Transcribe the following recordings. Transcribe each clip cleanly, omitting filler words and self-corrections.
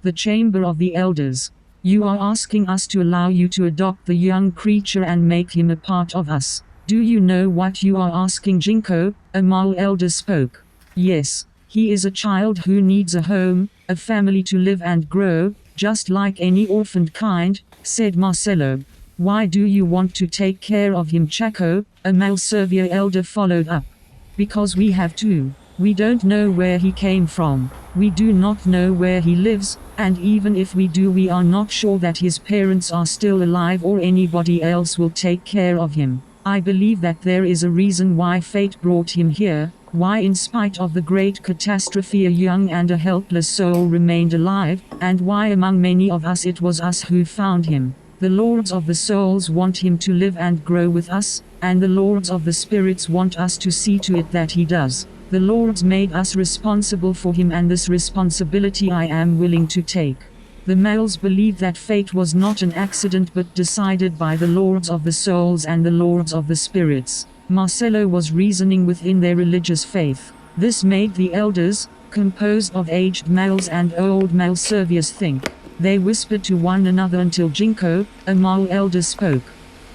The chamber of the elders. You are asking us to allow you to adopt the young creature and make him a part of us. Do you know what you are asking, Jinko? A Mal elder spoke. Yes, he is a child who needs a home, a family to live and grow, just like any orphaned kind, said Marcelo. Why do you want to take care of him, Chaco? A Malservia elder followed up. Because we have to. We don't know where he came from. We do not know where he lives, and even if we do, we are not sure that his parents are still alive or anybody else will take care of him. I believe that there is a reason why fate brought him here, why in spite of the great catastrophe a young and a helpless soul remained alive, and why among many of us it was us who found him. The Lords of the Souls want him to live and grow with us, and the Lords of the Spirits want us to see to it that he does. The Lords made us responsible for him, and this responsibility I am willing to take. The males believed that fate was not an accident but decided by the Lords of the Souls and the Lords of the Spirits. Marcelo was reasoning within their religious faith. This made the elders, composed of aged males and old Malservias, think. They whispered to one another until Jinko, a Mal elder, spoke.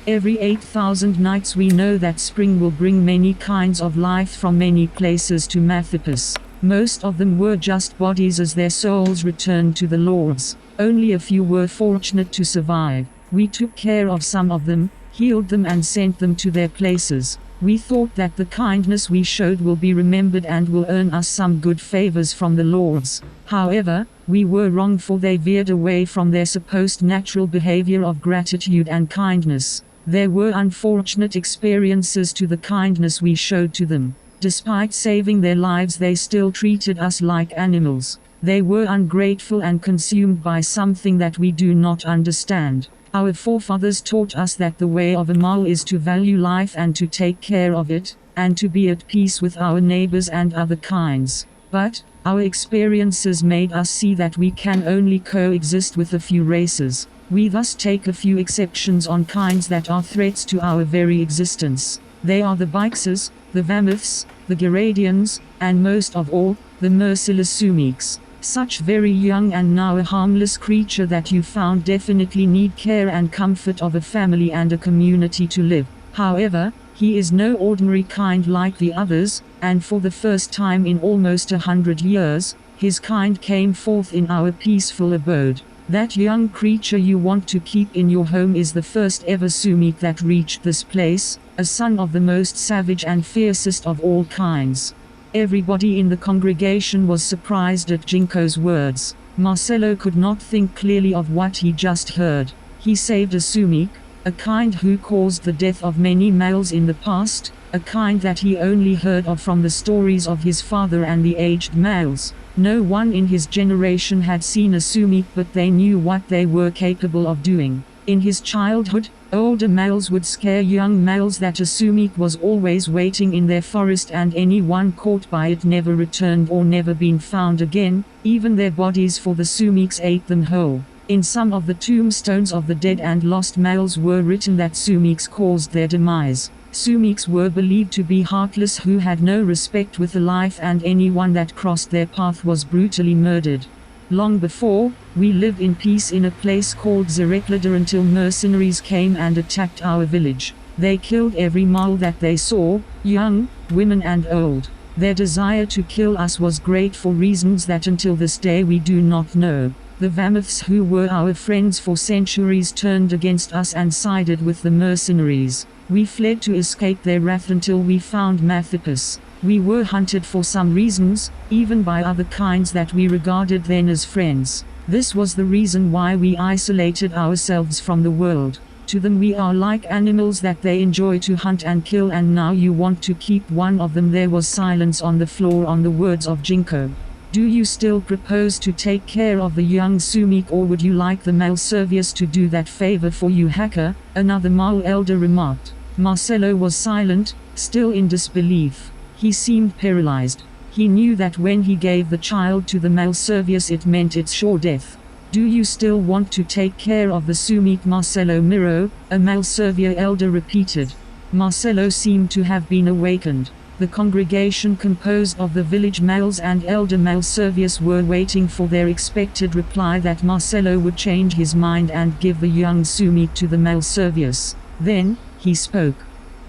Every 8,000 nights we know that spring will bring many kinds of life from many places to Mathipus. Most of them were just bodies as their souls returned to the Lords. Only a few were fortunate to survive. We took care of some of them, healed them and sent them to their places. We thought that the kindness we showed will be remembered and will earn us some good favors from the Lords. However, we were wrong, for they veered away from their supposed natural behavior of gratitude and kindness. There were unfortunate experiences to the kindness we showed to them. Despite saving their lives, they still treated us like animals. They were ungrateful and consumed by something that we do not understand. Our forefathers taught us that the way of a Mal is to value life and to take care of it, and to be at peace with our neighbors and other kinds. But our experiences made us see that we can only coexist with a few races. We thus take a few exceptions on kinds that are threats to our very existence. They are the Bikesers, the Vamiths, the Geradians, and most of all, the merciless Sumieks. Such very young and now a harmless creature that you found definitely need care and comfort of a family and a community to live. However, he is no ordinary kind like the others, and for the first time in almost 100 years, his kind came forth in our peaceful abode. That young creature you want to keep in your home is the first ever Sumiek that reached this place, a son of the most savage and fiercest of all kinds. Everybody in the congregation was surprised at Jinko's words. Marcelo could not think clearly of what he just heard. He saved a Sumiek, a kind who caused the death of many males in the past, a kind that he only heard of from the stories of his father and the aged males. No one in his generation had seen a Sumiek, but they knew what they were capable of doing. In his childhood, older males would scare young males that a Sumiek was always waiting in their forest, and anyone caught by it never returned or never been found again. Even their bodies for the Sumieks ate them whole. In some of the tombstones of the dead and lost males were written that Sumieks caused their demise. Sumieks were believed to be heartless, who had no respect with the life, and anyone that crossed their path was brutally murdered. Long before, we lived in peace in a place called Zereklada until mercenaries came and attacked our village. They killed every Mal that they saw, young, women and old. Their desire to kill us was great for reasons that until this day we do not know. The Vamiths, who were our friends for centuries, turned against us and sided with the mercenaries. We fled to escape their wrath until we found Mathipus. We were hunted for some reasons, even by other kinds that we regarded then as friends. This was the reason why we isolated ourselves from the world. To them we are like animals that they enjoy to hunt and kill, and now you want to keep one of them. There was silence on the floor on the words of Jinko. Do you still propose to take care of the young Sumiek, or would you like the Malservias to do that favor for you, hacker? Another Mal elder remarked. Marcelo was silent, still in disbelief. He seemed paralyzed. He knew that when he gave the child to the Malservias it meant its sure death. Do you still want to take care of the Sumiek? Marcelo Miro, a Malservia elder, repeated. Marcelo seemed to have been awakened. The congregation composed of the village males and elder Malservias were waiting for their expected reply that Marcelo would change his mind and give the young Sumiek to the Malservias. Then, he spoke.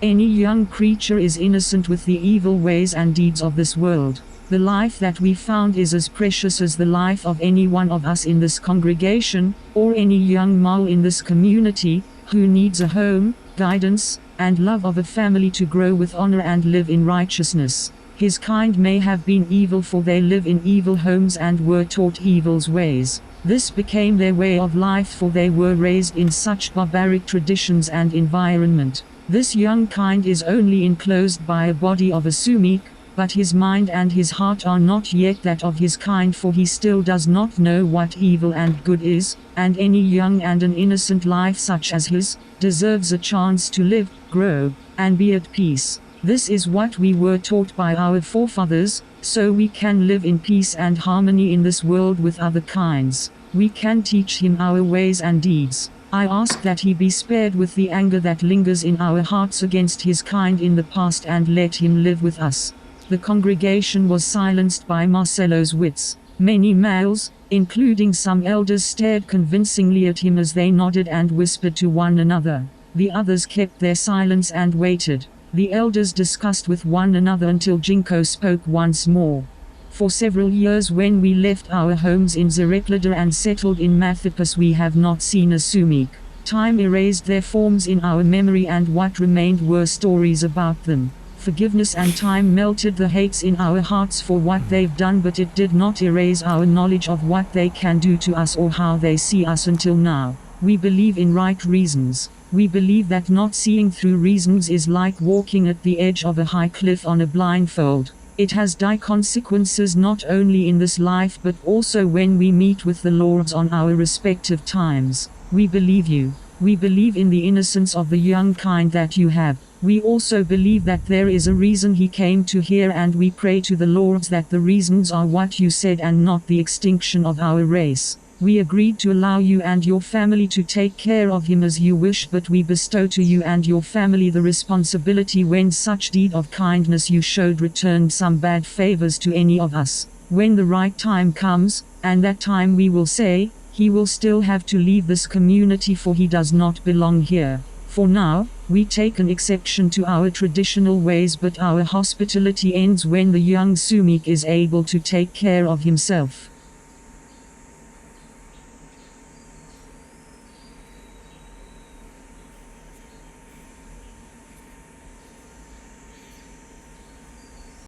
Any young creature is innocent with the evil ways and deeds of this world. The life that we found is as precious as the life of any one of us in this congregation, or any young Mal in this community, who needs a home, guidance, and love of a family to grow with honor and live in righteousness. His kind may have been evil, for they live in evil homes and were taught evil's ways. This became their way of life, for they were raised in such barbaric traditions and environment. This young kind is only enclosed by a body of a Sumiek, but his mind and his heart are not yet that of his kind, for he still does not know what evil and good is, and any young and an innocent life such as his deserves a chance to live, grow, and be at peace. This is what we were taught by our forefathers, so we can live in peace and harmony in this world with other kinds. We can teach him our ways and deeds. I ask that he be spared with the anger that lingers in our hearts against his kind in the past, and let him live with us. The congregation was silenced by Marcelo's wits. Many males, including some elders, stared convincingly at him as they nodded and whispered to one another. The others kept their silence and waited. The elders discussed with one another until Jinko spoke once more. For several years, when we left our homes in Zereklada and settled in Mathipus, we have not seen a Sumiek. Time erased their forms in our memory, and what remained were stories about them. Forgiveness and time melted the hates in our hearts for what they've done, but it did not erase our knowledge of what they can do to us or how they see us until now. We believe in right reasons. We believe that not seeing through reasons is like walking at the edge of a high cliff on a blindfold. It has dire consequences not only in this life but also when we meet with the Lords on our respective times. We believe you. We believe in the innocence of the young kind that you have. We also believe that there is a reason he came to here, and we pray to the Lords that the reasons are what you said and not the extinction of our race. We agreed to allow you and your family to take care of him as you wish, but we bestow to you and your family the responsibility when such deed of kindness you showed returned some bad favors to any of us. When the right time comes, and that time we will say, he will still have to leave this community, for he does not belong here. For now, we take an exception to our traditional ways, but our hospitality ends when the young Sumiek is able to take care of himself.